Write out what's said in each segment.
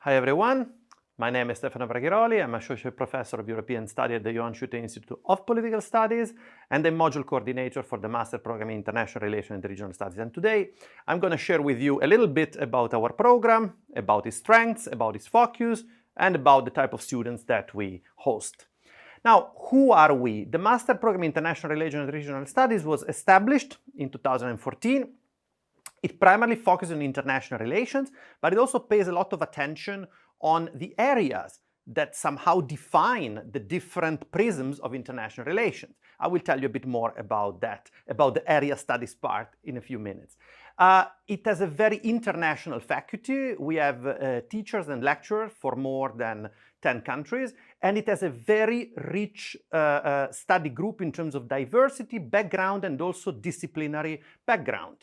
Hi everyone, my name is Stefano Braghiroli. I'm Associate Professor of European Study at the Johan Schutte Institute of Political Studies and the Module Coordinator for the Master Program in International Relations and Regional Studies. And today I'm going to share with you a little bit about our program, about its strengths, about its focus, and about the type of students that we host. Now, who are we? The Master Program in International Relations and Regional Studies was established in 2014. It primarily focuses on international relations, but it also pays a lot of attention on the areas that somehow define the different prisms of international relations. I will tell you a bit more about that, about the area studies part in a few minutes. It has a very international faculty. We have teachers and lecturers for more than 10 countries, and it has a very rich study group in terms of diversity, background, and also disciplinary background.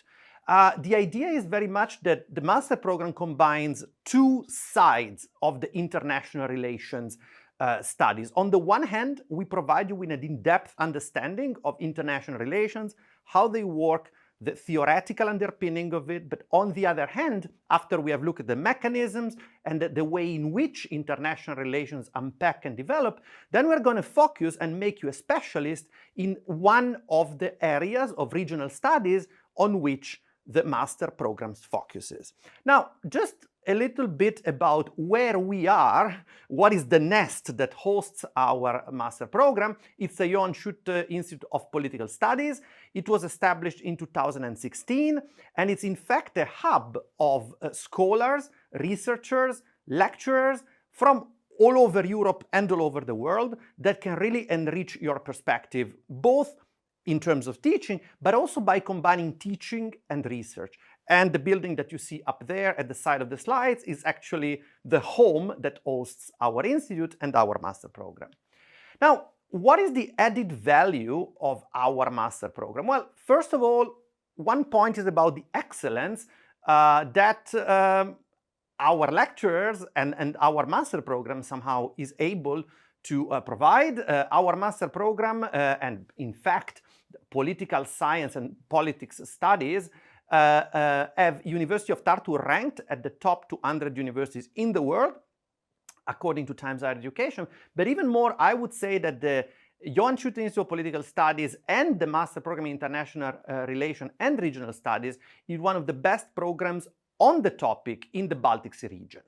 The idea is very much that the master program combines two sides of the international relations studies. On the one hand, we provide you with an in-depth understanding of international relations, how they work, the theoretical underpinning of it, but on the other hand, after we have looked at the mechanisms and the way in which international relations unpack and develop, then we're going to focus and make you a specialist in one of the areas of regional studies on which the master programs focuses. Now, just a little bit about where we are, what is the nest that hosts our master program. It's the Johan Schutte Institute of Political Studies. It was established in 2016, and it's in fact a hub of scholars, researchers, lecturers from all over Europe and all over the world that can really enrich your perspective, both in terms of teaching, but also by combining teaching and research. And the building that you see up there at the side of the slides is actually the home that hosts our institute and our master program. Now, what is the added value of our master program? Well, first of all, one point is about the excellence that our lecturers and our master program somehow is able to provide. Our master program, and in fact, political science and politics studies have University of Tartu ranked at the top 200 universities in the world, according to Times Higher Education. But even more, I would say that the Johan Schutte Institute of Political Studies and the Master Program in International Relations and Regional Studies is one of the best programs on the topic in the Baltic Sea region.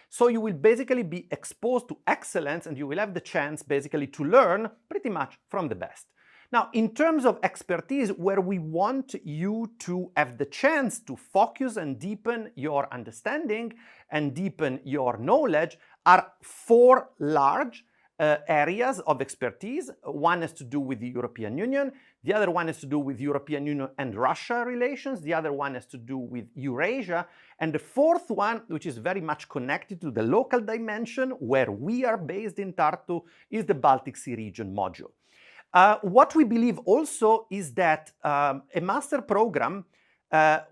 So you will basically be exposed to excellence and you will have the chance basically to learn pretty much from the best. Now, in terms of expertise, where we want you to have the chance to focus and deepen your understanding and deepen your knowledge are four large areas of expertise. One has to do with the European Union, the other one has to do with European Union and Russia relations, the other one has to do with Eurasia, and the fourth one, which is very much connected to the local dimension where we are based in Tartu, is the Baltic Sea region module. What we believe also is that a master program,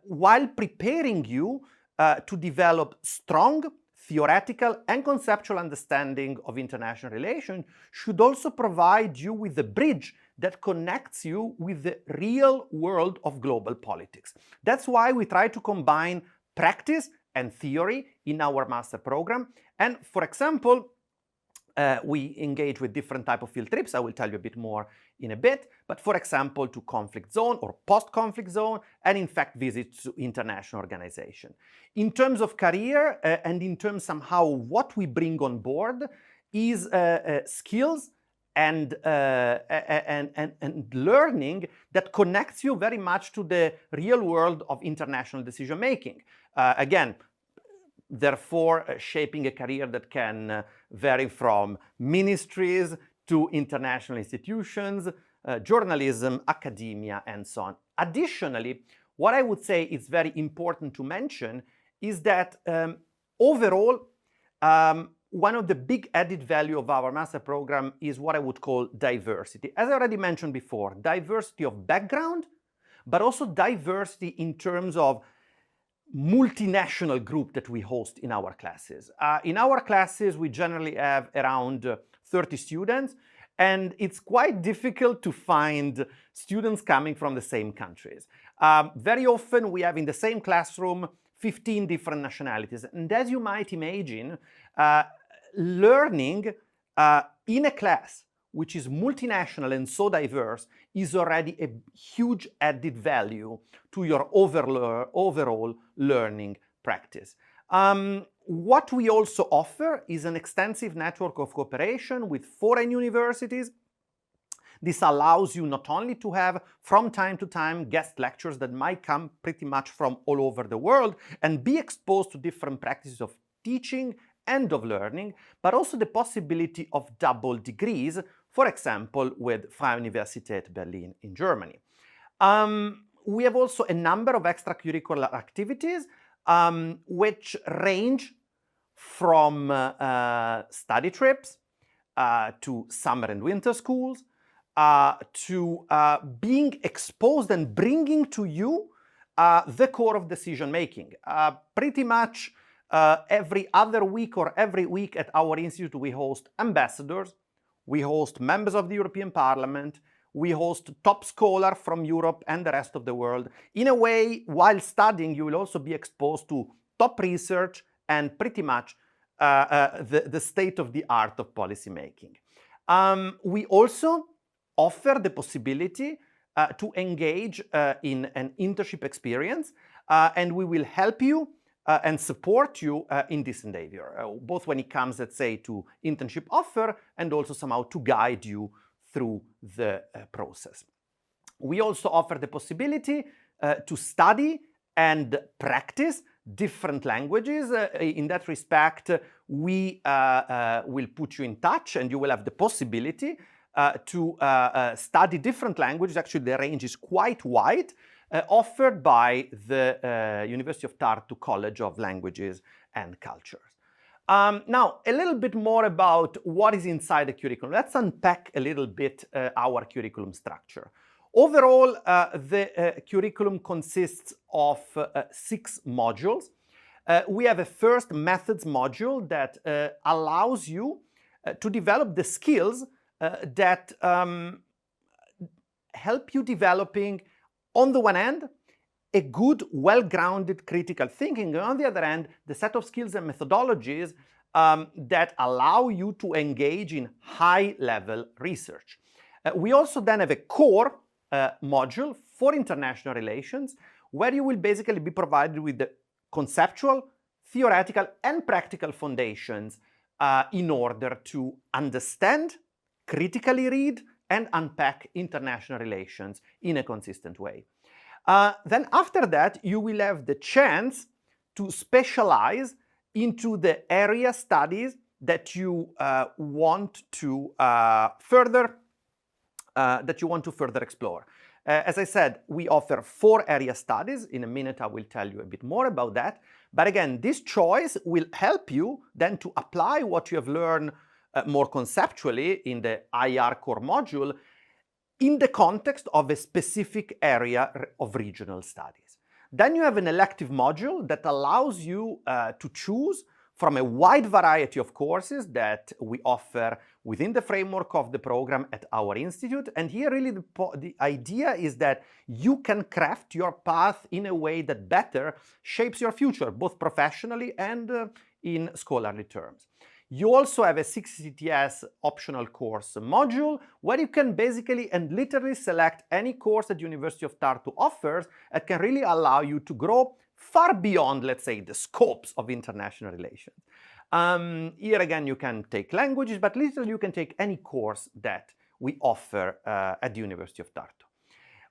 while preparing you to develop strong theoretical and conceptual understanding of international relations, should also provide you with a bridge that connects you with the real world of global politics. That's why we try to combine practice and theory in our master program. And for example, we engage with different types of field trips. I will tell you a bit more in a bit. But for example, to conflict zone or post-conflict zone, and in fact visits to international organization. In terms of career and in terms somehow what we bring on board is skills and learning that connects you very much to the real world of international decision making. Again, therefore shaping a career that can vary from ministries to international institutions, journalism, academia, and so on. Additionally, what I would say is very important to mention is that overall, one of the big added value of our master program is what I would call diversity. As I already mentioned before, diversity of background, but also diversity in terms of multinational group that we host in our classes. In our classes, we generally have around 30 students, and it's quite difficult to find students coming from the same countries. Very often we have in the same classroom 15 different nationalities. And as you might imagine, learning in a class which is multinational and so diverse is already a huge added value to your overall learning practice. What we also offer is an extensive network of cooperation with foreign universities. This allows you not only to have from time to time guest lectures that might come pretty much from all over the world and be exposed to different practices of teaching and of learning, but also the possibility of double degrees, for example, with Freie Universität Berlin in Germany. We have also a number of extracurricular activities which range from study trips to summer and winter schools, to being exposed and bringing to you the core of decision making. Pretty much every other week or every week at our institute we host ambassadors, we host members of the European Parliament, we host top scholars from Europe and the rest of the world. In a way, while studying, you will also be exposed to top research and pretty much the state of the art of policy making. We also offer the possibility to engage in an internship experience, and we will help you and support you in this endeavor, both when it comes, let's say, to internship offer and also somehow to guide you through the process. We also offer the possibility to study and practice different languages. In that respect, we will put you in touch and you will have the possibility to study different languages. Actually, the range is quite wide, offered by the University of Tartu College of Languages and Cultures. Now, a little bit more about what is inside the curriculum. Let's unpack a little bit our curriculum structure. Overall, the curriculum consists of 6 modules. We have a first methods module that allows you to develop the skills that help you developing, on the one hand, a good, well-grounded critical thinking, and on the other hand, the set of skills and methodologies that allow you to engage in high-level research. We also then have a core module for international relations, where you will basically be provided with the conceptual, theoretical, and practical foundations in order to understand, critically read, and unpack international relations in a consistent way. Then after that, you will have the chance to specialize into the area studies that you want to further explore. As I said, we offer 4 area studies. In a minute, I will tell you a bit more about that. But again, this choice will help you then to apply what you have learned more conceptually in the IR core module in the context of a specific area of regional studies. Then you have an elective module that allows you to choose from a wide variety of courses that we offer within the framework of the program at our institute. And here really the idea is that you can craft your path in a way that better shapes your future, both professionally and in scholarly terms. You also have a 6 CTS optional course module where you can basically and literally select any course that University of Tartu offers that can really allow you to grow far beyond, let's say, the scopes of international relations. Here again, you can take languages, but literally you can take any course that we offer at the University of Tartu.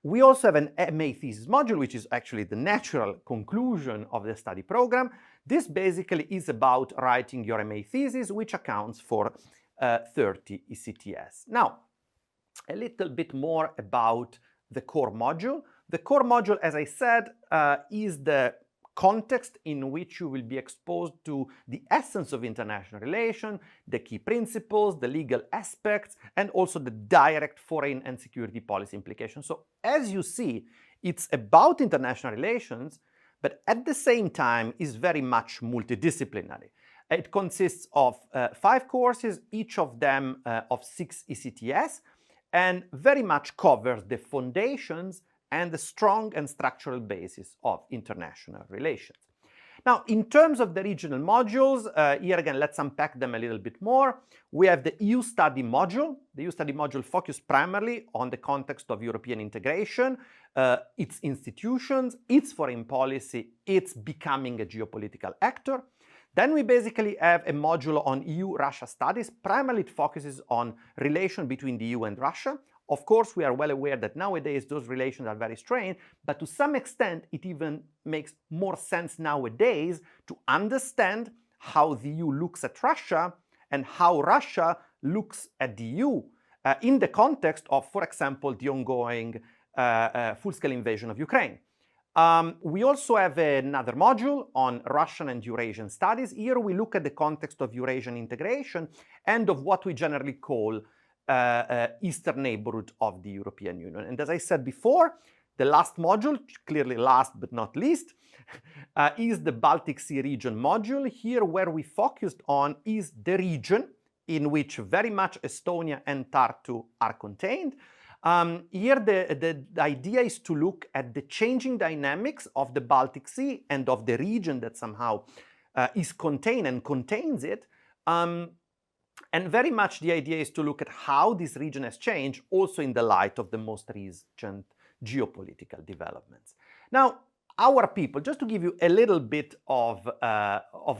We also have an MA thesis module, which is actually the natural conclusion of the study program. This basically is about writing your MA thesis, which accounts for 30 ECTS. Now, a little bit more about the core module. The core module, as I said, is the context in which you will be exposed to the essence of international relations, the key principles, the legal aspects, and also the direct foreign and security policy implications. So as you see, it's about international relations, but at the same time is very much multidisciplinary. It consists of 5 courses, each of them of 6 ECTS, and very much covers the foundations and the strong and structural basis of international relations. Now, in terms of the regional modules, here again, let's unpack them a little bit more. We have the EU study module. The EU study module focuses primarily on the context of European integration, its institutions, its foreign policy, its becoming a geopolitical actor. Then we basically have a module on EU-Russia studies. Primarily it focuses on relation between the EU and Russia. Of course, we are well aware that nowadays those relations are very strained, but to some extent it even makes more sense nowadays to understand how the EU looks at Russia and how Russia looks at the EU in the context of, for example, the ongoing full-scale invasion of Ukraine. We also have another module on Russian and Eurasian studies. Here we look at the context of Eurasian integration and of what we generally call eastern neighborhood of the European Union. And as I said before, the last module, clearly last but not least, is the Baltic Sea region module. Here where we focused on is the region in which very much Estonia and Tartu are contained. Here the idea is to look at the changing dynamics of the Baltic Sea and of the region that somehow is contained and contains it. And very much the idea is to look at how this region has changed also in the light of the most recent geopolitical developments. Now, our people, just to give you a little bit of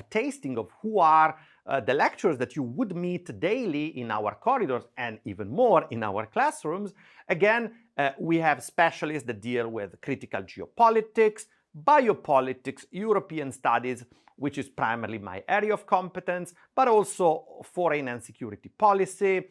tasting of who are the lecturers that you would meet daily in our corridors and even more in our classrooms. Again, we have specialists that deal with critical geopolitics, biopolitics, European studies, which is primarily my area of competence, but also foreign and security policy,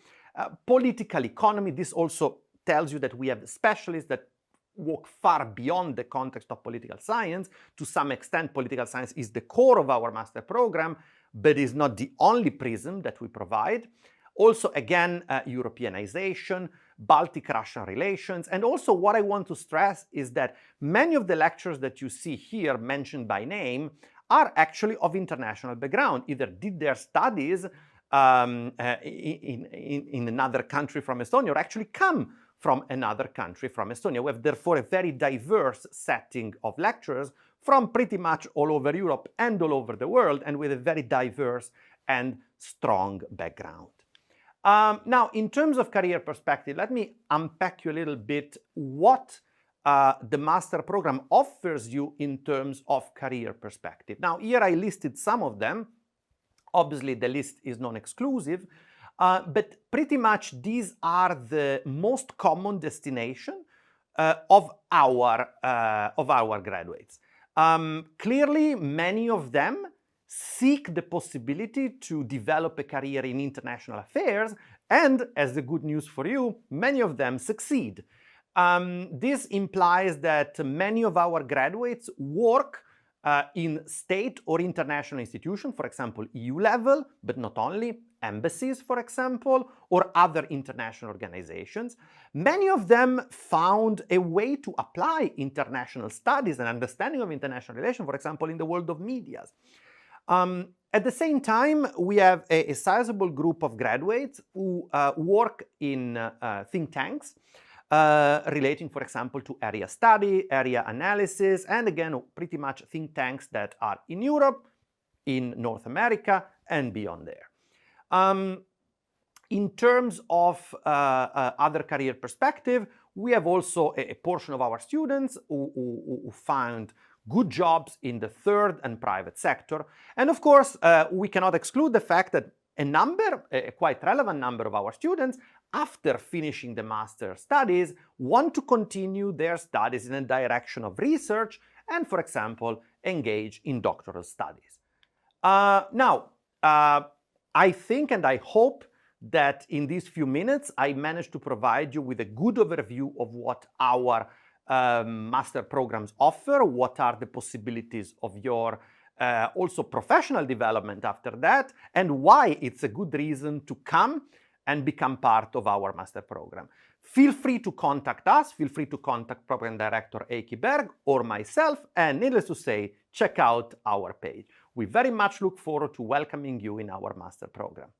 political economy. This also tells you that we have specialists that walk far beyond the context of political science. To some extent, political science is the core of our master program, but is not the only prism that we provide. Also, again, Europeanization, Baltic-Russian relations, and also what I want to stress is that many of the lectures that you see here mentioned by name are actually of international background, either did their studies in another country from Estonia or actually come from another country from Estonia. We have therefore a very diverse setting of lecturers from pretty much all over Europe and all over the world, and with a very diverse and strong background. Now, in terms of career perspective, let me unpack you a little bit what the master program offers you in terms of career perspective. Now, here I listed some of them. Obviously, the list is non-exclusive, but pretty much these are the most common destination of our graduates. Clearly, many of them seek the possibility to develop a career in international affairs, and as the good news for you, many of them succeed. This implies that many of our graduates work in state or international institutions, for example, EU level, but not only, embassies, for example, or other international organizations. Many of them found a way to apply international studies and understanding of international relations, for example, in the world of media. At the same time, we have a sizable group of graduates who work in think tanks relating, for example, to area study, area analysis, and again, pretty much think tanks that are in Europe, in North America, and beyond there. In terms of other career perspective, we have also a portion of our students who found good jobs in the third and private sector. And of course, we cannot exclude the fact that a quite relevant number of our students, after finishing the master studies, want to continue their studies in a direction of research and, for example, engage in doctoral studies. Now, I think and I hope that in these few minutes I managed to provide you with a good overview of what our master programs offer, what are the possibilities of your also professional development after that, and why it's a good reason to come and become part of our master program. Feel free to contact us, feel free to contact Program Director Eiki Berg or myself, and needless to say, check out our page. We very much look forward to welcoming you in our master program.